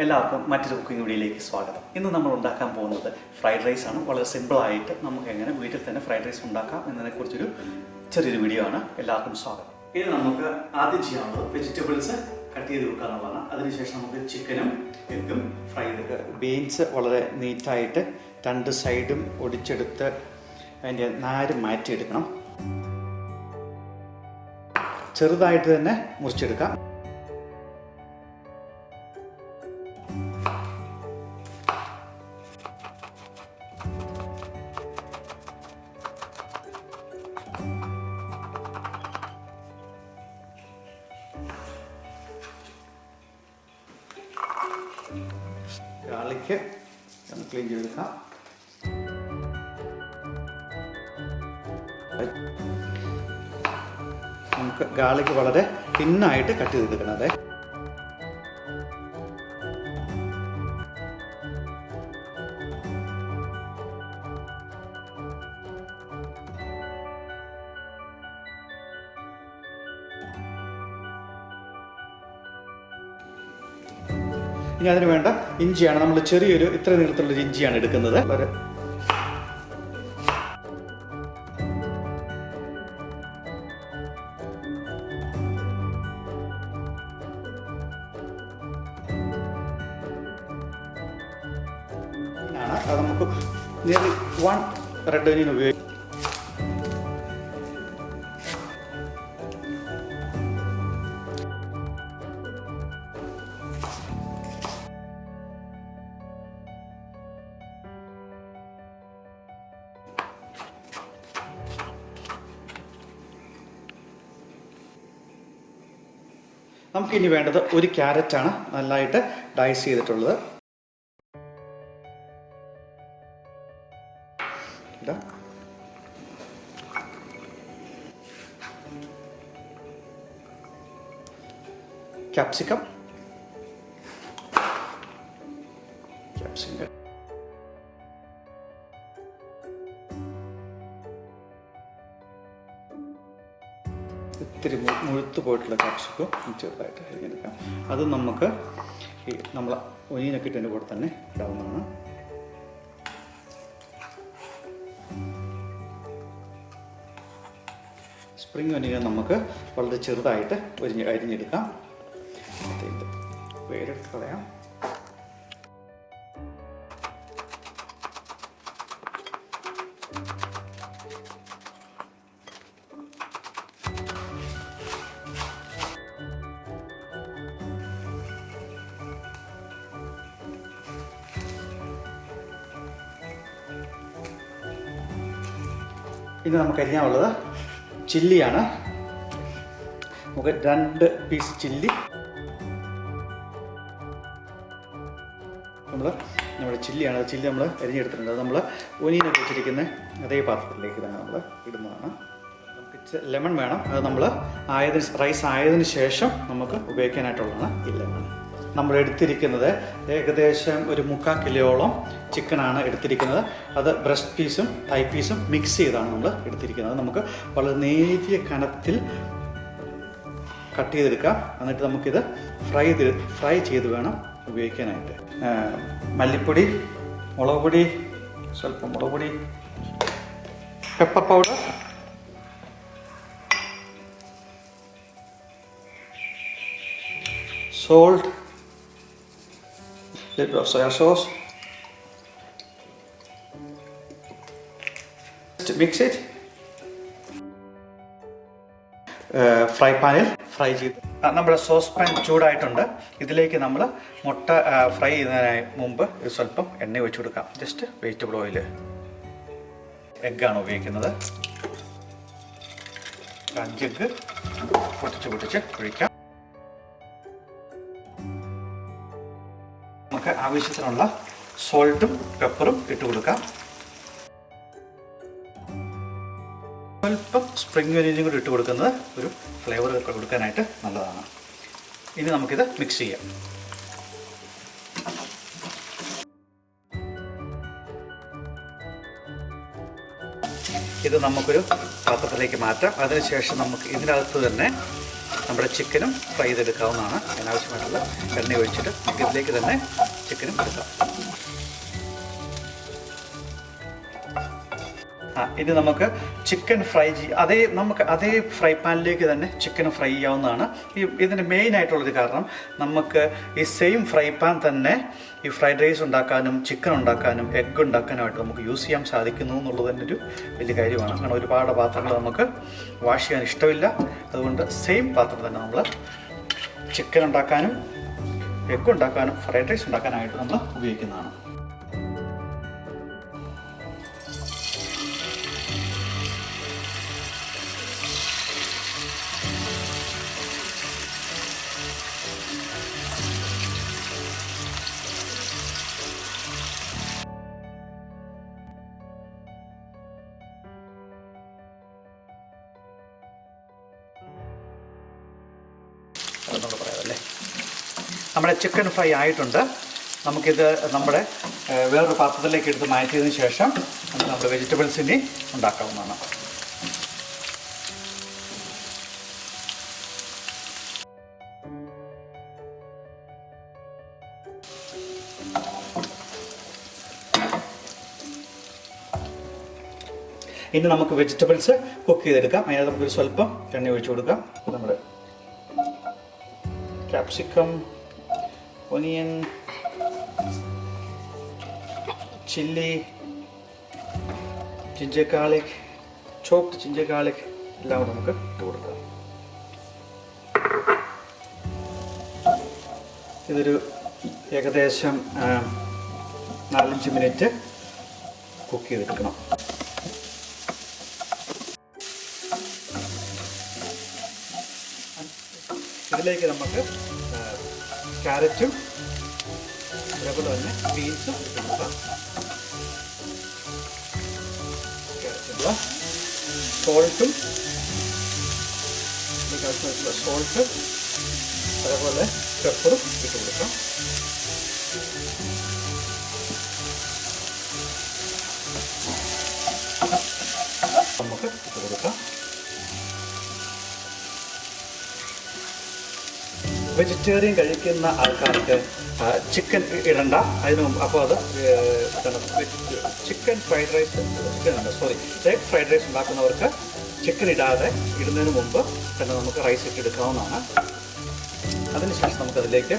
എല്ലാവർക്കും മറ്റൊരു കുക്കിംഗ് വീഡിയോയിലേക്ക് സ്വാഗതം. ഇന്ന് നമ്മൾ ഉണ്ടാക്കാൻ പോകുന്നത് ഫ്രൈഡ് റൈസ് ആണ്. വളരെ സിമ്പിളായിട്ട് നമുക്ക് എങ്ങനെ വീട്ടിൽ തന്നെ ഫ്രൈഡ് റൈസ് ഉണ്ടാക്കാം എന്നതിനെക്കുറിച്ചൊരു ചെറിയൊരു വീഡിയോ ആണ്. എല്ലാവർക്കും സ്വാഗതം. ഇനി നമുക്ക് ആദ്യം ചെയ്യാനുള്ളത് വെജിറ്റബിൾസ് കട്ട് ചെയ്ത് വെക്കുക എന്നുള്ളതാണ്. അതിനുശേഷം നമുക്ക് ചിക്കനും എഗ്ഗും ഫ്രൈ ചെയ്ത് ബീൻസ് വളരെ നീറ്റായിട്ട് രണ്ട് സൈഡും ഒടിച്ചെടുത്ത് അതിൻ്റെ നാര് മാറ്റിയെടുക്കണം. ചെറുതായിട്ട് തന്നെ മുറിച്ചെടുക്കാം. ഗാർലിക്ക് ക്ലീൻ ചെയ്തെടുക്കാം. നമുക്ക് ഗാർലിക്ക് വളരെ തിന്നായിട്ട് കട്ട് ചെയ്തെടുക്കണം. അതെ, ഇനി അതിന് വേണ്ട ഇഞ്ചിയാണ്. നമ്മൾ ചെറിയൊരു ഇത്ര നീളത്തിലുള്ള ഇഞ്ചിയാണ് എടുക്കുന്നത്. അത് നമുക്ക് നിയർലി 1 റെഡ് ഒനിയൻ ഉപയോഗിക്കും. നമുക്കിനി വേണ്ടത് ഒരു ക്യാരറ്റാണ്, നല്ലതായിട്ട് ഡൈസ് ചെയ്തിട്ടുള്ളത്. ക്യാപ്സിക്കം ഇത്തിരി മുഴുത്തു പോയിട്ടുള്ള ക്യാപ്സിക്കം ചെറുതായിട്ട് അരിഞ്ഞെടുക്കാം. അത് നമുക്ക് ഈ നമ്മൾ ഒനിയനൊക്കെ ഇട്ടതിൻ്റെ കൂടെ തന്നെ ഇടാവുന്നതാണ്. സ്പ്രിംഗ് ഒനിയൻ നമുക്ക് വളരെ ചെറുതായിട്ട് അരിഞ്ഞെടുക്കാം. വേരെടുത്ത് കളയാം. ഇനി നമുക്ക് അരിഞ്ഞാനുള്ളത് ചില്ലിയാണ്. നമുക്ക് 2 പീസ് ചില്ലി നമ്മുടെ ചില്ലിയാണ്. ചില്ലി നമ്മൾ അരിഞ്ഞെടുത്തിട്ടുണ്ട്. അത് നമ്മൾ ഒനിയനൊക്കെ വെച്ചിരിക്കുന്ന അതേ പാത്രത്തിലേക്ക് തന്നെ നമ്മൾ ഇടുന്നതാണ്. നമുക്ക് ലെമൺ വേണം. അത് നമ്മൾ റൈസ് ആയതിനു ശേഷം നമുക്ക് ഉപയോഗിക്കാനായിട്ടുള്ളതാണ് ഈ ലെമൺ. നമ്മൾ എടുത്തിരിക്കുന്നത് ഏകദേശം ഒരു 3/4 കിലോയോളം ചിക്കനാണ് എടുത്തിരിക്കുന്നത്. അത് ബ്രസ്റ്റ് പീസും തൈ പീസും മിക്സ് ചെയ്താണ് നമ്മൾ എടുത്തിരിക്കുന്നത്. നമുക്ക് വളരെ നേരിയ കനത്തിൽ കട്ട് ചെയ്തെടുക്കാം. എന്നിട്ട് നമുക്കിത് ഫ്രൈ ചെയ്ത് വേണം ഉപയോഗിക്കാനായിട്ട്. മല്ലിപ്പൊടി, മുളക് പൊടി, സ്വല്പം മുളക് പൊടി, pepper powder, salt, little bit of soya sauce. Just mix it. Fry പാനിൽ ഫ്രൈ ചെയ്ത് നമ്മുടെ സോസ് പാൻ ചൂടായിട്ടുണ്ട്. ഇതിലേക്ക് നമ്മൾ മുട്ട ഫ്രൈ ചെയ്യുന്നതിന് മുമ്പ് സ്വല്പം എണ്ണ ഒഴിച്ചു കൊടുക്കാം. Just vegetable oil. എഗ്ഗാണ് ഉപയോഗിക്കുന്നത്. 5 എഗ്ഗ് പൊട്ടിച്ച് ഒഴിക്കാം. നമുക്ക് ആവശ്യത്തിനുള്ള സോൾട്ടും പെപ്പറും ഇട്ട് കൊടുക്കാം. സ്വല്പം സ്പ്രിംഗ് ഒനിയനും കൂടി ഇട്ട് കൊടുക്കുന്നത് ഒരു ഫ്ലേവർ കൊടുക്കാനായിട്ട് നല്ലതാണ്. ഇനി നമുക്കിത് മിക്സ് ചെയ്യാം. ഇത് നമുക്കൊരു പാത്രത്തിലേക്ക് മാറ്റാം. അതിനുശേഷം നമുക്ക് ഇതിനകത്ത് തന്നെ നമ്മുടെ ചിക്കനും ഫ്രൈ ചെയ്തെടുക്കാവുന്നതാണ്. അതിനാവശ്യമായിട്ടുള്ള എണ്ണ ഒഴിച്ചിട്ട് ഇതിലേക്ക് തന്നെ ചിക്കനും എടുക്കാം. ഇനി നമുക്ക് ചിക്കൻ ഫ്രൈ അതേ ഫ്രൈ പാനിലേക്ക് തന്നെ ചിക്കൻ ഫ്രൈ ചെയ്യാവുന്നതാണ്. ഇതിൻ്റെ മെയിനായിട്ടുള്ളൊരു കാരണം നമുക്ക് ഈ സെയിം ഫ്രൈ പാൻ തന്നെ ഈ ഫ്രൈഡ് റൈസ് ഉണ്ടാക്കാനും ചിക്കൻ ഉണ്ടാക്കാനും എഗ്ഗ് ഉണ്ടാക്കാനുമായിട്ട് നമുക്ക് യൂസ് ചെയ്യാൻ സാധിക്കുന്നു എന്നുള്ളത് തന്നെ ഒരു വലിയ കാര്യമാണ്. കാരണം ഒരുപാട് പാത്രങ്ങൾ നമുക്ക് വാഷ് ചെയ്യാൻ ഇഷ്ടമില്ല. അതുകൊണ്ട് സെയിം പാത്രം തന്നെ നമ്മൾ ചിക്കൻ ഉണ്ടാക്കാനും എഗ്ഗ് ഉണ്ടാക്കാനും ഫ്രൈഡ് റൈസ് ഉണ്ടാക്കാനായിട്ട് നമ്മൾ ഉപയോഗിക്കുന്നതാണ്. അതെന്നൊക്കെ പറയാമല്ലേ. നമ്മുടെ ചിക്കൻ ഫ്രൈ ആയിട്ടുണ്ട്. നമുക്കിത് നമ്മുടെ വേറൊരു പാത്രത്തിലേക്ക് എടുത്ത് മാറ്റിയതിന് ശേഷം നമുക്ക് നമ്മുടെ വെജിറ്റബിൾസ് ഇനി ഉണ്ടാക്കാവുന്നതാണ്. ഇനി നമുക്ക് വെജിറ്റബിൾസ് കുക്ക് ചെയ്തെടുക്കാം. അതിനകത്ത് നമുക്കൊരു സ്വല്പം എണ്ണ ഒഴിച്ചു കൊടുക്കാം. നമ്മുടെ capsicum, onion, chili, ginger garlic, chopped ginger garlic എല്ലാം നമുക്ക് ഇട്ട് കൊടുക്കാം. ഇതൊരു ഏകദേശം 4-5 മിനിറ്റ് കുക്ക് ചെയ്തെടുക്കണം. ഇതിലേക്ക് നമുക്ക് ക്യാരറ്റും അതേപോലെ തന്നെ ബീൻസും ഇട്ട് കൊടുക്കാം. ക്യാരറ്റുള്ള സോൾട്ടും ആവശ്യമായിട്ടുള്ള സോൾട്ട് അതേപോലെ പെപ്പറും ഇട്ട് കൊടുക്കാം. നമുക്ക് ഇട്ട് കൊടുക്കാം. വെജിറ്റേറിയൻ കഴിക്കുന്ന ആൾക്കാർക്ക് ചിക്കൻ ഇടണ്ട. അതിന് മുമ്പ് അപ്പോൾ അത് chicken fried rice egg fried rice ഉണ്ടാക്കുന്നവർക്ക് ചിക്കൻ ഇടുന്നതിന് മുമ്പ് തന്നെ നമുക്ക് റൈസ് ഇട്ടെടുക്കാവുന്നതാണ്. അതിനുശേഷം നമുക്കതിലേക്ക്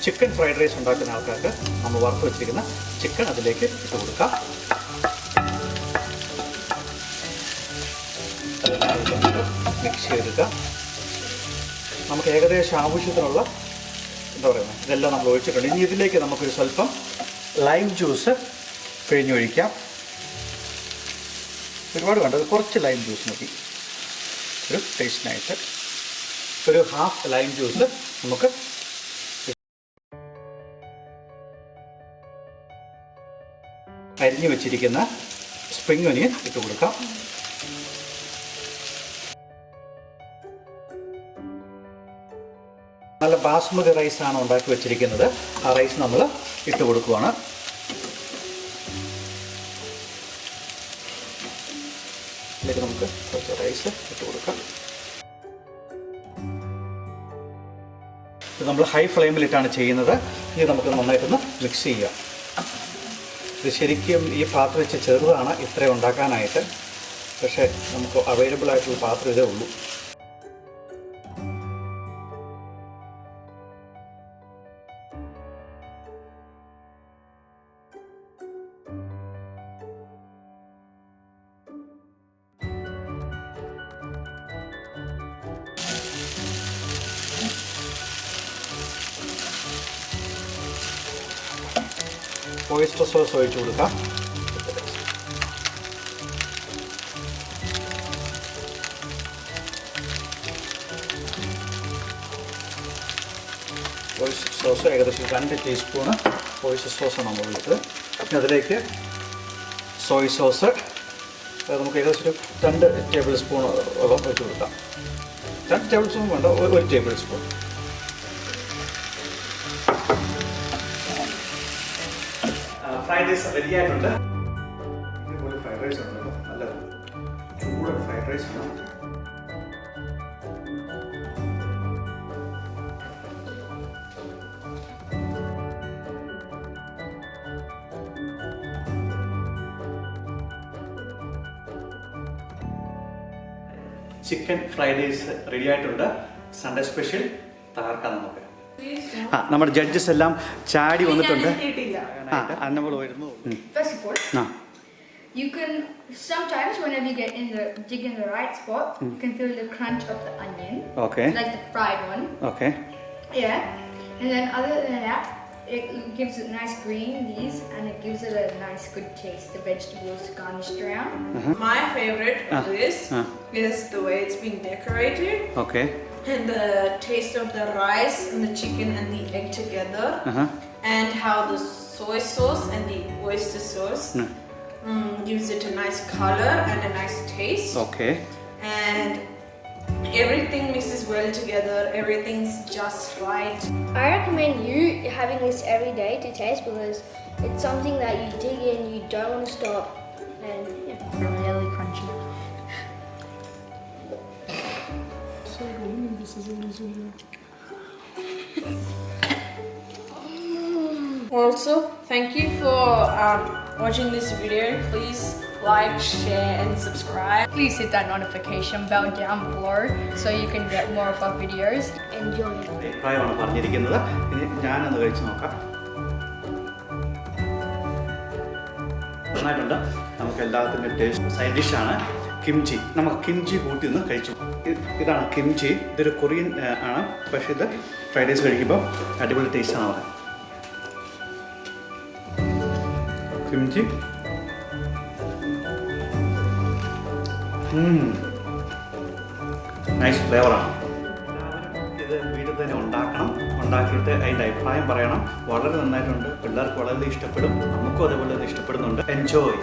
ചിക്കൻ ഫ്രൈഡ് റൈസ് ഉണ്ടാക്കുന്ന ആൾക്കാർക്ക് നമ്മൾ വറുത്ത് വെച്ചിരിക്കുന്ന ചിക്കൻ അതിലേക്ക് ഇട്ട് കൊടുക്കാം. മിക്സ് ചെയ്തെടുക്കാം. നമുക്ക് ഏകദേശം ആവശ്യത്തിനുള്ള ഇതെല്ലാം നമ്മൾ ഒഴിച്ചിട്ടുണ്ട്. ഇനി ഇതിലേക്ക് നമുക്കൊരു സ്വല്പം ലൈം ജ്യൂസ് പിഴിഞ്ഞൊഴിക്കാം. ഒരുപാട് വേണ്ടത് കുറച്ച് ലൈം ജ്യൂസ് മതി ഒരു ടേസ്റ്റിനായിട്ട്. ഒരു ഹാഫ് ലൈം ജ്യൂസ് നമുക്ക് അരിഞ്ഞു വെച്ചിരിക്കുന്ന സ്പ്രിംഗ് ഒനിയൻ ഇട്ട് കൊടുക്കാം. നല്ല ബാസ്മതി റൈസാണ് ഉണ്ടാക്കി വെച്ചിരിക്കുന്നത്. ആ റൈസ് നമ്മൾ ഇട്ട് കൊടുക്കുകയാണ്. ഇതിലേക്ക് നമുക്ക് കുറച്ച് റൈസ് ഇട്ട് കൊടുക്കാം. ഇത് നമ്മൾ ഹൈ ഫ്ലെയിമിലിട്ടാണ് ചെയ്യുന്നത്. ഇത് നമുക്ക് നന്നായിട്ടൊന്ന് മിക്സ് ചെയ്യാം. ഇത് ശരിക്കും ഈ പാത്രം വെച്ച് ചെറുതാണ് ഇത്രയും ഉണ്ടാക്കാനായിട്ട്. പക്ഷേ നമുക്ക് അവൈലബിൾ ആയിട്ടുള്ള പാത്രം ഇതേ ഉള്ളൂ. oyster സോസ് ഒഴിച്ചു കൊടുക്കാം. oyster സോസ് ഏകദേശം 2 ടീസ്പൂണ് oyster സോസ് നമ്മൾ ഒഴിച്ചത്. പിന്നെ അതിലേക്ക് സോയ് സോസ് നമുക്ക് ഏകദേശം ഒരു 2 ടേബിൾ സ്പൂൺ ഒഴിച്ചു കൊടുക്കാം. 2 ടേബിൾ സ്പൂൺ വേണ്ട, 1 table spoon. Fried rice ready ആയിട്ടുണ്ട്. ഇതുപോലെ ഫ്രൈഡ് റൈസ് ഉണ്ടല്ലോ, നല്ല ചൂടൻ ഫ്രൈഡ് റൈസ് ആണ്. ചിക്കൻ ഫ്രൈഡ് റൈസ് റെഡി ആയിട്ടുണ്ട്. സൺഡേ സ്പെഷ്യൽ തകർക്കാം നമുക്ക്. നമ്മുടെ ജഡ്ജസ് എല്ലാം ചാടി വന്നിട്ടുണ്ട്. അന്നപ്പോൾ വരുന്നു. First of all, you can sometimes whenever you get in the dig in the right spot, you can feel the crunch of the onion. Okay. Like the fried one. Okay. Yeah. And then other than that, it gives it nice green leaves and it gives it a nice good taste. The vegetables garnished around. My favorite of this is the way it's been decorated. Okay. And the taste of the rice and the chicken and the egg together. And how the soy sauce and the oyster sauce gives it a nice color and a nice taste. Okay. And everything mixes well together. Everything's just right. I recommend you having this every day to taste because it's something that you dig in, you don't want to stop, and yeah. Really crunchy. Also, thank you for watching this video. Please like, share and subscribe. Please hit that notification bell down below so you can get more of our videos. Enjoy it. അഭിപ്രായമാണ് പറഞ്ഞിരിക്കുന്നത്. ഇനി ഞാനൊന്ന് കഴിച്ച് നോക്കാം. നന്നായിട്ടുണ്ട്. നമുക്ക് എല്ലാത്തിൻ്റെ taste. Side ഡിഷാണ് കിംചി. നമുക്ക് കിംചി കൂട്ടി ഒന്ന് കഴിച്ചു. ഇതാണ് കിംചി. ഇതൊരു കൊറിയൻ ആണ്. പക്ഷേ ഇത് ഫ്രൈഡ് റൈസ് കഴിക്കുമ്പോൾ അടിപൊളി ടേസ്റ്റാണ് അവിടെ. കിംചി നൈസ് ഫ്ലേവറാണ്. എല്ലാവരും ഇത് വീട്ടിൽ തന്നെ ഉണ്ടാക്കിയിട്ട് അതിൻ്റെ അഭിപ്രായം പറയണം. വളരെ നന്നായിട്ടുണ്ട്. പിള്ളേർക്ക് വളരെ ഇഷ്ടപ്പെടും. നമുക്കും അതേപോലെ ഇഷ്ടപ്പെടുന്നുണ്ട്. എൻജോയ്.